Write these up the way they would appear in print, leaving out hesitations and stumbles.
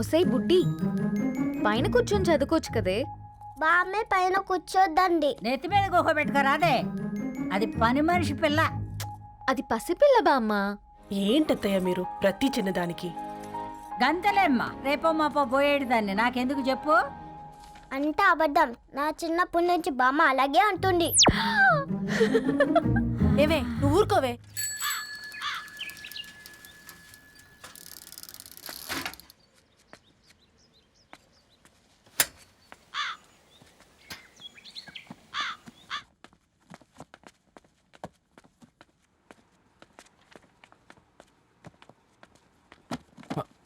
ఒసేయ్ బుడ్డి, పైన కూర్చొని చదువుకోవచ్చు కదే. బామ్మే పైన కూర్చోద్దండి. నెత్తి మీద గుహ పెట్టుకోరాదే, అది పని మనిషి పిల్ల. అది పసిపిల్ల బామ్మ. ఏంటత్తయ్య మీరు ప్రతి చిన్నదానికి? గంతలేమ్మా, రేపో మాపో పోయేడు దాన్ని నాకెందుకు చెప్పు. అంటే అబద్ధం. నా చిన్నప్పటి నుంచి బామ్మ అలాగే అంటుంది. ఏవే నువ్వు ఊరుకోవే.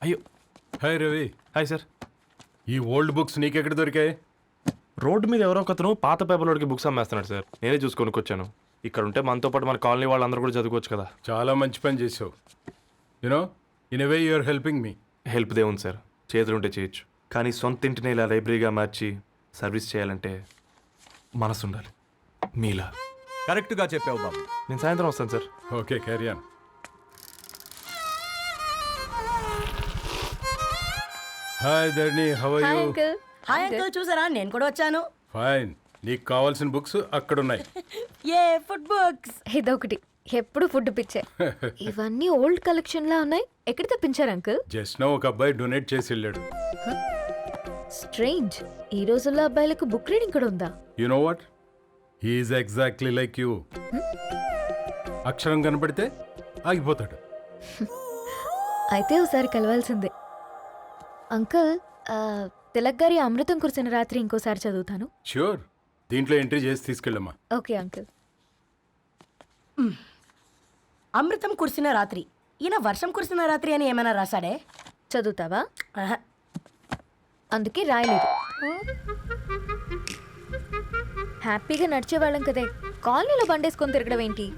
అయ్యో, హాయ్ రవి. Hi sir. ఈ ఓల్డ్ బుక్స్ నీకెక్కడ దొరికాయి? రోడ్డు మీద ఎవరో ఒకతను పాత పేపర్లోకి బుక్స్ అమ్మేస్తున్నాడు సార్. నేనే చూసుకొని వచ్చాను. ఇక్కడ ఉంటే మనతో పాటు మన కాలనీ వాళ్ళందరూ కూడా చదువుకోవచ్చు కదా. చాలా మంచి పని చేసావు. You know in a way you're helping me. Help దేవుంది సార్, చేతులుంటే చేయొచ్చు. కానీ సొంత ఇంటిని ఇలా లైబ్రరీగా మార్చి సర్వీస్ చేయాలంటే మనసు ఉండాలి. మీలా. కరెక్ట్గా చెప్పావు బాబు. నేను సాయంత్రం వస్తాను sir. Okay, carry on. Hi Dharni, how are hi you? Uncle. Hi uncle, చూసారా నేను కూడా వచ్చాను. ఫైన్. నీకు కావాల్సిన బుక్స్ అక్కడ ఉన్నాయి. ఏ ఫుడ్ బుక్స్? ఇదొకటి, ఎప్పుడు ఫుడ్ పిచ్చే. ఇవన్నీ ఓల్డ్ కలెక్షన్ లా ఉన్నాయి. ఎక్కడ తెప్పించారు అంకుల్? జస్ట్ నో ఒక అబ్బాయి డొనేట్ చేసి వెళ్ళాడు. స్ట్రేంజ్, ఈ రోజుల్లో అబ్బాయిలకు బుక్ రీడింగ్ కూడా ఉందా? You know what, he's exactly like you. అక్షరం కనపడితే ఆగిపోతాడు. అయితే ఒకసారి కలవాల్సిందే. అంకుల్, తిలక్ గారి అమృతం కురిసిన రాత్రి ఇంకోసారి చదువుతాను. ష్యూర్, దీంట్లో ఎంట్రీ చేసి తీసుకెళ్ళమ్మా. Okay uncle. అమృతం కురిసిన రాత్రి. ఈయన వర్షం కురిసిన రాత్రి అని ఏమైనా రాశాడే? చదువుతావా? ఆహా. అందుకే రాయలేదు. హ్యాపీగా నడిచేవాళ్ళం కదే, కాలనీలో బండేసుకొని తిరగడం ఏంటి?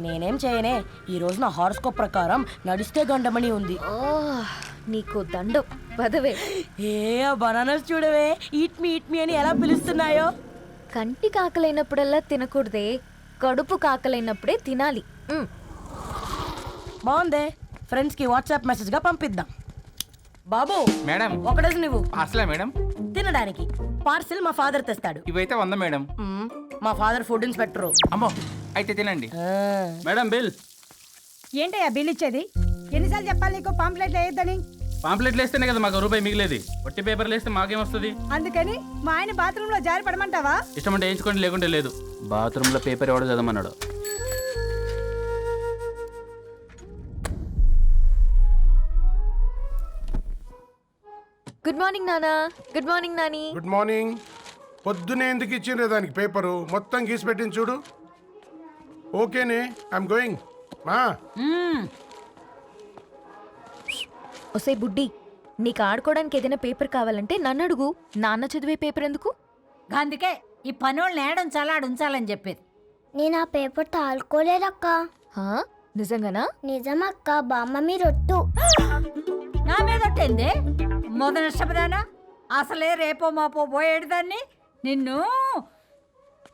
నేనేం చేయనే, ఈ రోజు నా హారోస్కోప్ ప్రకారం నడిస్తే గండమణి ఉంది. ఓ, నీకు దండం పదవే. ఏ బనానాస్ చూడవే, ఈట్ మీ అని ఎలా పిలుస్తున్నాయో. కంటి కాకలైనప్పుడల్లా తినకూడదే, కడుపు కాకలైనప్పుడే తినాలి. బాగుందే, ఫ్రెండ్స్ కి వాట్సాప్ మెసేజ్ గా పంపిద్దాం. బాబు మేడం, ఒకటేసి నువ్వు అసలే మేడం తినడానికి పార్సిల్ మా ఫాదర్ తెస్తాడు. ఇవైతే 100 మేడం. మా ఫాదర్ ఫుడ్ ఇన్స్పెక్టరు. అమ్మో, అయితే తినండి మేడం. బిల్ ఏంటయ్యా బిల్ ఇచ్చేది? ఎన్నిసార్లు చెప్పాలి నీకు పాంప్లెట్ వేయొద్దని? పాంప్లెట్లు వేస్తేనే కదా మాకు రూపాయి మిగిలేది. ఒట్టి పేపర్లు వేస్తే మాకేమొస్తుంది? అందుకని మా ఆయన బాత్రూమ్ లో జారి పడమంటావా? ఇష్టం అంటే వేయించుకోండి, లేకుంటే లేదు. బాత్రూంలో పేపర్ ఎవడో చదవమన్నాడు. గుడ్ మార్నింగ్ నానా. Good morning Nani. Good morning. పొద్దునే ఎందుకు ఇచ్చిండ్రే దానికి పేపరు? మొత్తం గీసి పెట్టింది చూడు. ఓకేనే, ఐఎమ్ గోయింగ్. మా ఒసే బుడ్డి, నీకు ఆడుకోవడానికి ఏదైనా పేపర్ కావాలంటే నన్ను అడుగు. నాన్న చదివే పేపర్ ఎందుకు? అందుకే ఈ పనోళ్ళని ఏడుంచాలా ఉంచాలని చెప్పేది. నేను ఆ పేపర్ తాలుకోలేదక్క. హా, నిజంగానా? నిజమక్క, బామ్మ మీరొట్టు. నా మీద ఒట్టేంది మొదటి నష్టపదానా? అసలే రేపో మాపో పోయేడు దాన్ని. నిన్ను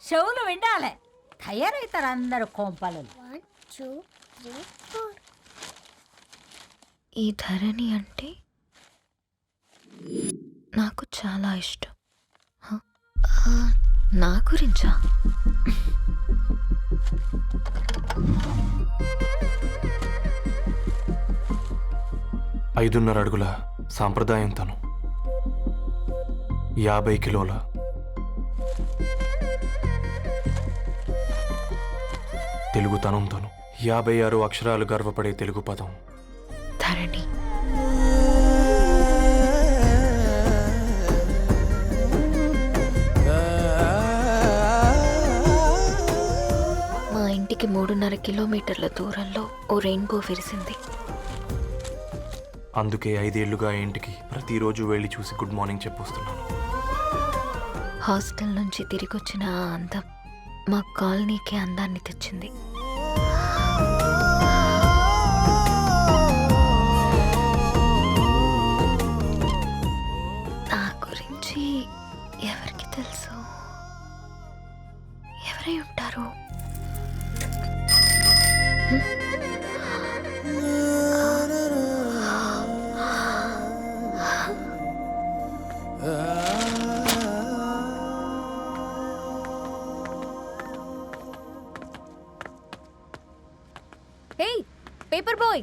చెవులు వినాలే, తయారవుతారు అందరు కోంపాలు. 1 2 3 4. ఈ ధరణి అంటే నాకు చాలా ఇష్టం. హ? నా గురించా? 5.5 అడుగుల సాంప్రదాయం తను, 50 కిలోల తెలుగుతనం తను, 56 అక్షరాలు గర్వపడే తెలుగు పదం ధరణి. మా ఇంటికి 3.5 కిలోమీటర్ల దూరంలో ఓ రెయిన్బో విరిసింది. అందుకే 5 ఏళ్లుగా ఇంటికి ప్రతిరోజు వెళ్ళి చూసి గుడ్ మార్నింగ్ చెప్పొస్తున్నాను. హాస్టల్ నుంచి తిరిగొచ్చిన ఆ అందం మా కాలనీకి అందాన్ని తెచ్చింది. నా గురించి ఎవరికి తెలుసు? ఎవరై ఉంటారు? పేపర్ బాయ్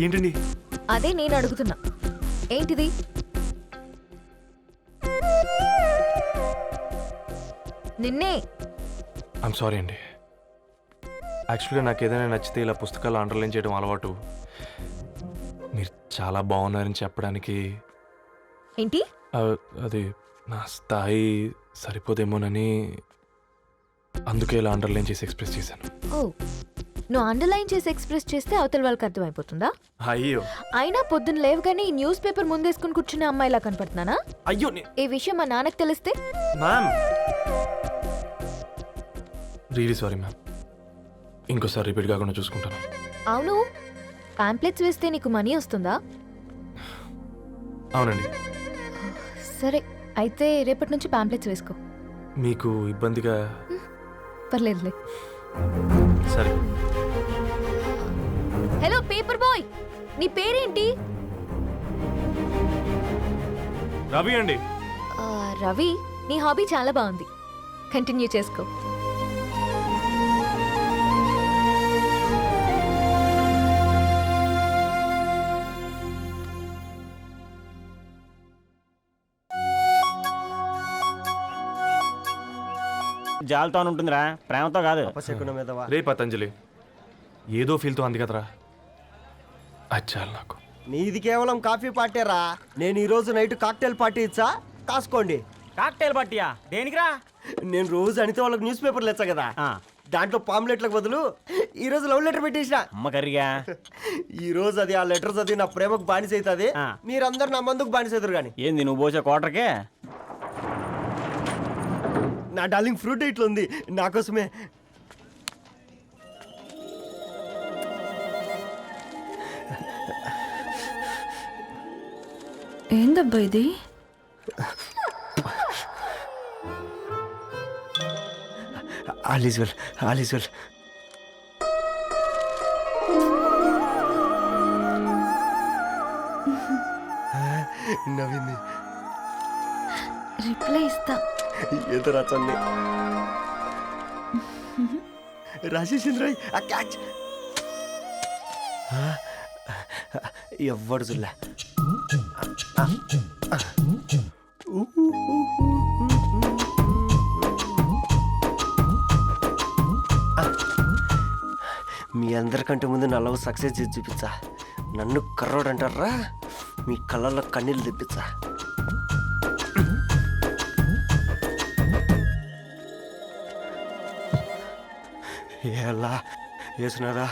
ఏంటండి? అదే నేను అడుగుతున్నా, ఏంటిది? నిన్నే. ఐమ్ సారీ అండి. యాక్చువల్గా నాకు ఏదైనా నచ్చితే ఇలా పుస్తకాలు అండర్లైన్ చేయడం అలవాటు. మీరు చాలా బాగున్నారని చెప్పడానికి ఏంటి? అది నా స్థాయి సరిపోదేమోనని అందుకే ఇలా అండర్లైన్ చేసి ఎక్స్ప్రెస్ చేశాను. ఓ, నువ్వు అండర్లైన్ చేసి ఎక్స్ప్రెస్ చేస్తే అవతల వాళ్ళకి అర్థమైపోతుందా? అయ్యో అయినా పొద్దున్న లేవగానే ఈ న్యూస్ పేపర్ ముందేసుకుని కూర్చునే అమ్మాయిలా కనపడుతున్నానా? అయ్యో ఈ విషయం మా నాన్నకి తెలిస్తే? Ma'am really sorry ma'am. ఇంకోసారి రిపీట్ కాకుండా చూసుకుంటాను. అవును, పాంప్లెట్స్ వేస్తే నీకు మనీ వస్తుందా? అవునండి. సరే, అయితే రేపటి నుంచి పాంప్లెట్స్ వేసుకో. మీకు ఇబ్బందిగా? పర్లేదులే. సరే. హలో పేపర్ బాయ్, నీ పేరేంటి? రవి అండి. రవి, నీ హాబీ చాలా బాగుంది, కంటిన్యూ చేసుకో. జాలతో ఉంటుందిరా, ప్రేమతో కాదు. రే పతంజలి, ఏదో ఫీల్తో అంది కదరా, అది చాలు నాకు. నీది కేవలం కాఫీ పార్టీరా. నేను ఈరోజు నైట్ కాక్టైల్ పార్టీ ఇచ్చా, కాసుకోండి. కాక్టైల్ పార్టీయా? దేనికిరా? నేను రోజు అనితే వాళ్ళకి న్యూస్ పేపర్లు ఇచ్చా కదా, దాంట్లో పాంప్లెట్లకు బదులు ఈరోజు లవ్ లెటర్ పెట్టేసిన. అమ్మ కర్రీగా. ఈరోజు అది ఆ లెటర్ చదివి నా ప్రేమకు బానిస అవుతుంది. మీరందరు నా మందుకు బానిస అవుతారు. కానీ ఏంది నువ్వు పోసే కోటర్కే? నా డార్లింగ్ ఫ్రూట్ ఇట్లా ఉంది నా కోసమే. ఏందబ్బా ఇది? All is well, all is well. నవ్వింది. రిప్లై ఇస్తా. ఏదో రచండి రాజేసింద్ర ఆ క్యాచ్ ఎవ్వడు జుల్లా. మీ అందరికంటే ముందు నా లవ్ సక్సెస్ చేసి చూపించా. నన్ను కర్రోడు అంటారా, మీ కళ్ళల్లో కన్నీళ్ళు తెప్పించా. ఎలా వేసినారా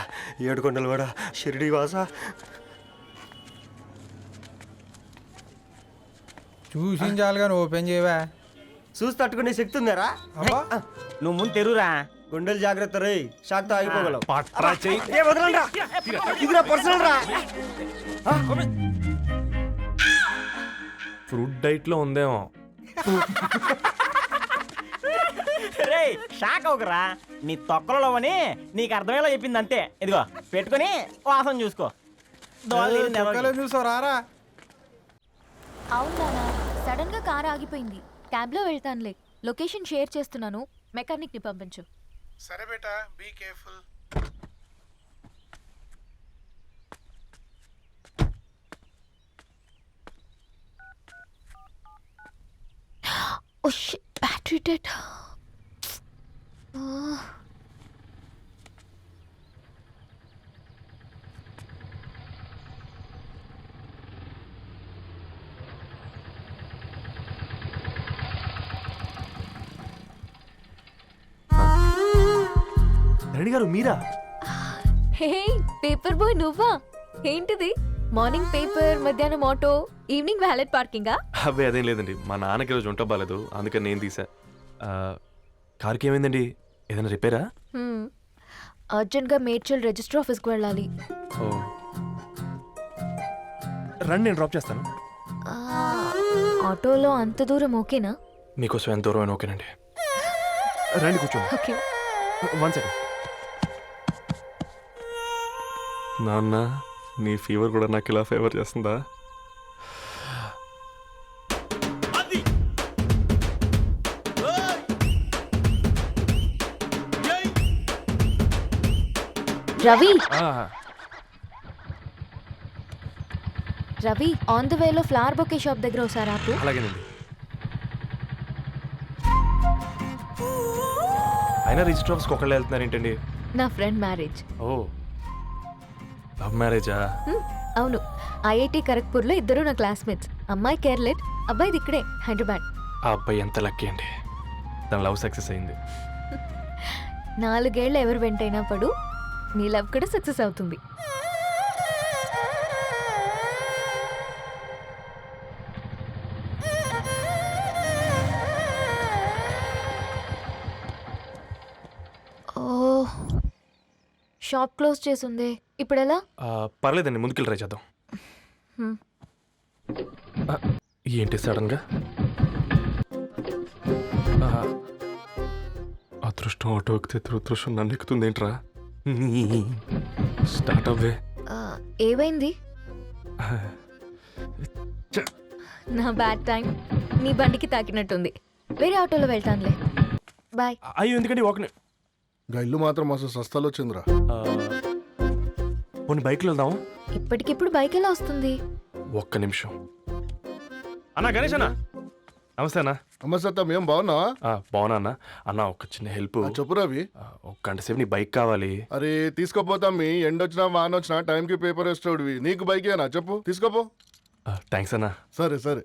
ఏడుకొండలు కూడా షిరిడి వాస. చూసించాలుగా ఓపెన్ చేయవా? చూసి తట్టుకునే శక్తి ఉందారా? నువ్వు ముందు తెరురా. గుండెలు జాగ్రత్త రే, షాక్తో ఆగిపోగలవు. పట్రా చెయ్యి. ఏ వదలండి రా, ఇది నా పర్సనల్ రా. ఫ్రూట్ డైట్లో ఉందేమో. రే షాక్ అవుకరా, నీ తొక్కలలో అని నీకు అర్థమయ్యేలా చెప్పింది అంతే. ఇదిగో పెట్టుకొని వాసన చూసుకో. చూసారా? అవునా, సడన్ గా కార్ ఆగిపోయింది. క్యాబ్ లో వెళ్తానులే. లొకేషన్ షేర్ చేస్తున్నాను, మెకానిక్ ని పంపించు. సరే బేటా, be careful. Oh shit, battery dead. Dharani గారు మీరా? హే పేపర్ బాయ్, నువ్వా? ఏంటిది? మార్నింగ్ పేపర్, మధ్యాహ్నం ఆటో, ఈవినింగ్ వ్యాలెట్ పార్కింగా? అబ్బే అదేం లేదండి, మా నాన్నకి రోజు ఉంట బాగాలేదు, అందుకని నేను తీసా. కార్కి ఏమైందండి? ఏదైనా రిపేరా? అర్జెంట్గా మేడ్చల్ రిజిస్టర్ ఆఫీస్కి వెళ్ళాలి. ఓ రండి, నేను డ్రాప్ చేస్తాను. ఆటోలో అంత దూరం ఓకేనా? మీకోసం ఎంత దూరం అయినా ఓకేనండి. రండి కూర్చోండి. ఓకే. 1 సెకండ్. నాన్న, నీ ఫీవర్ కూడా నాకు ఇలా ఫేవర్ చేస్తుందా? రవి ఆ, రవి ఆన్ ద వేలో ఫ్లవర్ బొకే షాప్ దగ్గర ఒకసారి ఆపు. అలాగేనండి. అయినా రిజిస్టర్ ఆఫీస్కి ఒకళ్ళు వెళ్తున్నారు ఏంటండి? నా ఫ్రెండ్ మ్యారేజ్. ఓ, లవ్ మ్యారేజా? అవును, ఐఐటి ఖరగ్పూర్లో ఇద్దరు నా క్లాస్మేట్స్. అమ్మాయి కేర్లెట్, అబ్బాయిది ఇక్కడే హైదరాబాద్. ఆ అబ్బాయి ఎంత లక్కీ అండి, తన లవ్ సక్సెస్ అయింది. 4 ఏళ్ళు ఎవరు వెంటైనా పడు, నీ లవ్ కూడా సక్సెస్ అవుతుంది. ఓ, షాప్ క్లోజ్ చేసుందే, ఇప్పుడు ఎలా? పర్లేదండి, ముందుకెళ్ళి ట్రై చేద్దాం. హ్మ్. ఆ, ఏంటి సడన్గా? అదృష్టం ఆటో ఎక్కితే దురదృష్టం నన్ను ఎక్కుతుంది ఏంట్రా? స్టార్ట్ అవ్వే. ఏమైంది? నా బ్యాడ్ టైం నీ బండికి తాకినట్టుంది. వేరే ఆటోలో వెళ్తానులే, బాయ్. అయ్యో ఎందుకండి ఒక గా ఇల్లు మాత్రం అసలు సస్తాలో వచ్చిందిరా. కొన్ని బైక్లో వెళ్దాం. ఇప్పటికిప్పుడు బైక్ ఎలా వస్తుంది? ఒక్క నిమిషం. అన్నా గణేష్ అన్న, నమస్తే అన్న. అమ్మ సత్తం ఏం బాగున్నావా? బాగున్నా అన్న. అన్న ఒక చిన్న హెల్ప్. చెప్పు రవి. ఒక గంట సేపు నీ బైక్ కావాలి. అరే తీసుకోపోతాం, మీ ఎండొచ్చినా వాన వచ్చినా టైంకి పేపర్ వేస్తాడువి. నీకు బైకేనా చెప్పు, తీసుకోపో. థ్యాంక్స్ అన్న. సరే సరే.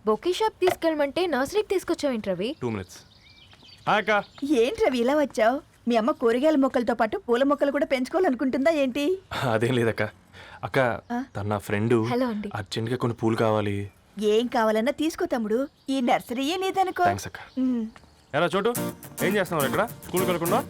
బొకే షాప్ తీసుకెళ్ళమంటే నర్సరీకి తీసుకొచ్చావేంటి రవి? 2 minutes. అక్క, ఏంటి రవి ఇలా వచ్చావు? మీ అమ్మ కూరగాయల మొక్కలతో పాటు పూల మొక్కలు కూడా పెంచుకోవాలనుకుంటుందా ఏంటి? అదేం లేదక్క. అక్క, తన నా ఫ్రెండ్ హలో అండి. అర్జెంట్గా కొన్ని పూలు కావాలి. ఏం కావాలన్నా తీసుకో తమ్ముడు, ఈ నర్సరీయే నీదనుకో. థ్యాంక్స్ అక్క. ఎలా చోటు, ఏం చేస్తున్నావు ఇక్కడ? స్కూల్కి వెళ్ళకుండా?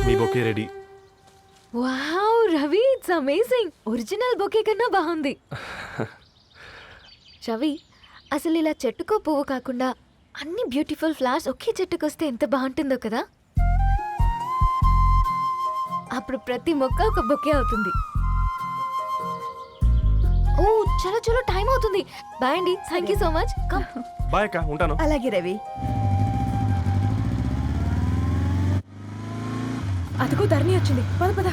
మీ bouquet ready. Wow Ravi, it's amazing. Original bouquet కన్నా బాగుంది. రవి, అసలు ఇలా చెట్టుకో పువ్వు కాకుండా అన్ని బ్యూటిఫుల్ ఫ్లవర్స్ ఒకే చెట్టుకు వస్తే ఎంత బాగుంటుందో కదా. అప్పుడు ప్రతి మొక్క ఒక బొకే అవుతుంది. ఓ చలో చలో, టైం అవుతుంది. బాయ్ అండి, thank you so much. Come. Bye అక్క, ఉంటాను. అలాగే రవి. అదిగో ధరణి వచ్చింది, పద పద.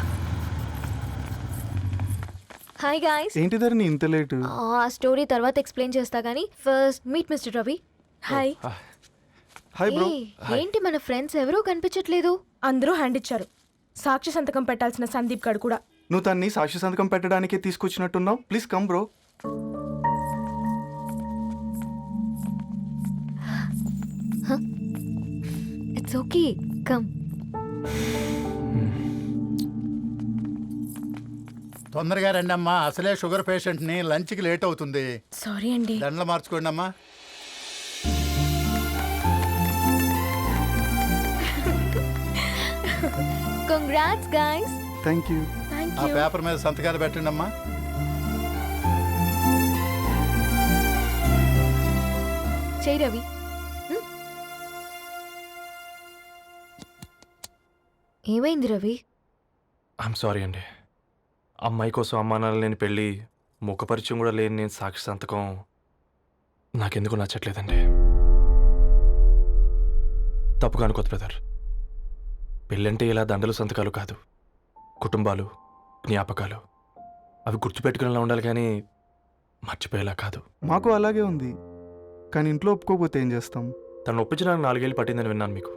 Hi guys. ఏంటి ధరణి ఇంత లేటు? ఆ స్టోరీ తర్వాత ఎక్స్ప్లెయిన్ చేస్తా గానీ first meet mister Ravi. Hi. Hi bro. ఏంటి మన ఫ్రెండ్స్ ఎవరూ కనిపించట్లేదు? అందరూ హ్యాండ్ ఇచ్చారు. సాక్షి సంతకం పెట్టాల్సిన సందీప్ గడు కూడా. నువ్వు తన్ని సాక్షి సంతకం పెట్టడానికి తీసుకొచ్చినట్టున్నావు. Please come bro. It's okay, come. తొందరగా రండి అమ్మా, అసలే షుగర్ పేషెంట్ని, లంచ్కి లేట్ అవుతుంది. సారీ అండి. దండలు మార్చుకోండి అమ్మా. Congrats guys. Thank you. ఆ పేపర్ మీద సంతకాలు పెట్టండి అమ్మా. చెయ్ రవి. ఏమైంది రవి? ఐఎమ్ సారీ అండి. అమ్మాయి కోసం అమ్మానాలు లేని పెళ్ళి, ముఖపరిచయం కూడా లేని నేను సాక్షి సంతకం నాకెందుకు నచ్చట్లేదండి. తప్పుగా అనుకోదు బ్రదర్. పెళ్ళంటే ఇలా దండలు సంతకాలు కాదు, కుటుంబాలు, జ్ఞాపకాలు. అవి గుర్తుపెట్టుకునేలా ఉండాలి కానీ మర్చిపోయేలా కాదు. మాకు అలాగే ఉంది, కానీ ఇంట్లో ఒప్పుకోకపోతే ఏం చేస్తాం? తను ఒప్పించడానికి 4 ఏళ్ళు పట్టిందని విన్నాను మీకు.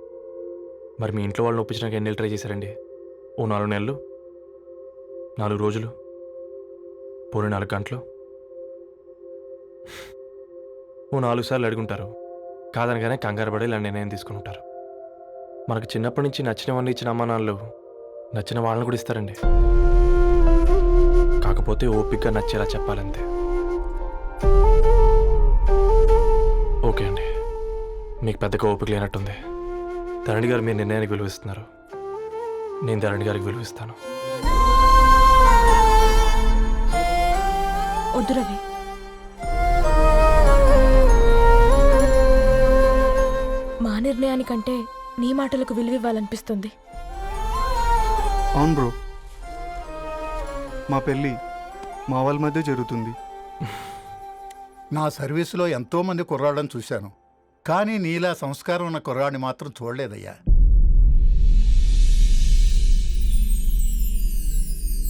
మరి మీ ఇంట్లో వాళ్ళని ఒప్పించడానికి ఎన్ని ఏళ్ళు ట్రై చేశారండి? ఓ 4 నెలలు, 4 రోజులు, పోనీ 4 గంటలు, ఓ 4 సార్లు అడుగుంటారు. కాదనగానే కంగారు పడి ఇలా నిర్ణయం తీసుకుని ఉంటారు. మనకు చిన్నప్పటి నుంచి నచ్చినవన్నీ ఇచ్చిన అమ్మా నాన్నలు నచ్చిన వాళ్ళని కూడా ఇస్తారండి. కాకపోతే ఓపికగా నచ్చేలా చెప్పాలంతే. ఓకే అండి, మీకు పెద్దగా ఓపిక లేనట్టుంది. ధరణి గారు మీ నిర్ణయానికి విలువిస్తున్నారు, నేను ధరణి గారికి విలువిస్తాను. వద్దు రవి, మా నిర్ణయానికంటే నీ మాటలకు విలువివ్వాలనిపిస్తుంది. అవును బ్రో, మా పెళ్ళి మా వాళ్ళ మధ్య జరుగుతుంది. నా సర్వీసులో ఎంతో మంది కుర్రాళ్ళని చూశాను, కానీ నీలా సంస్కారం ఉన్న కుర్రాడిని మాత్రం చూడలేదయ్యా.